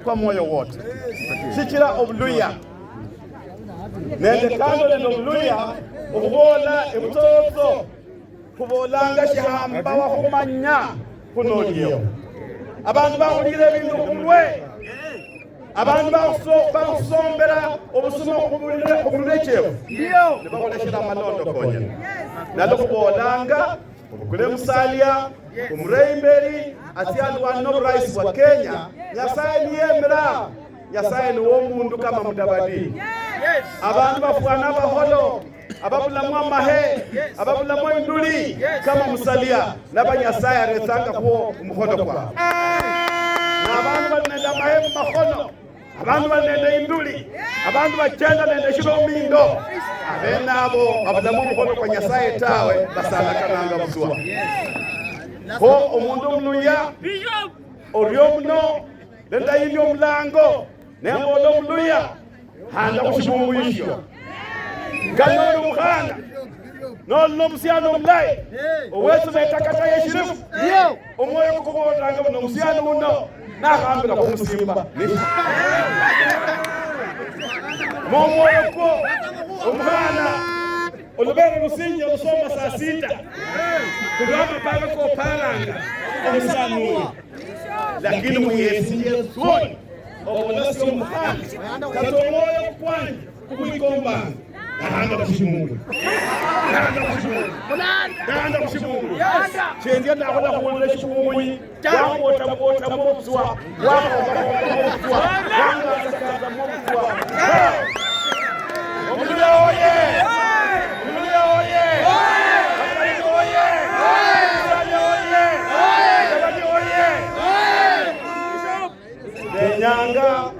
kwa moyo wote shikira obuluya nende kando nende obuluya okubola ebutoto kubolanga shihamba wakhumanya kunoliyo abantu bakhulira ebintu khumulwe abantu bakusombera obusuma khumulwe chefu nebakholeshera amalondo konyene nalo khubolanga obukule musalia umureyi mberi atialwana n'oburaisi bwa Kenya Nyasaye niyemera Nyasaye ni womundu kama Mudavadi abantu bafwana abaholo ababulamu amahe ababulamu induli kama Musalia n'abanyasaye aretanga kuwo umuhodo kwa abantu banenda amahe mu makhono abantu banenda induli abantu bachenda nenda shilomindo abenabo babulamu umuhodo kwa Nyasaye tawe basalakananga buswa ho omundu omuluya olyo muno lenda yini omulango nembola omuluya handa kushibungu isho kanono mukhana nolina omusyano omulayi owesi betakata yeshirifu omwoyo kukubolanga buno omusyano uno nakhambira khumusimba momwoyo kwo omukhana olubere lusinje olusoma saa 6 kulwama pala kopalanga omusyano uno lakini muyesi Yesu obola sio mukhana kati omwoyo kwanje kukwikombanga nahanda kushimungu nahanda kushimungu chendya nakhola khubulula shimungu wangota mobuswa wangota mobuswa omuluya oye omuluya oye Nyanga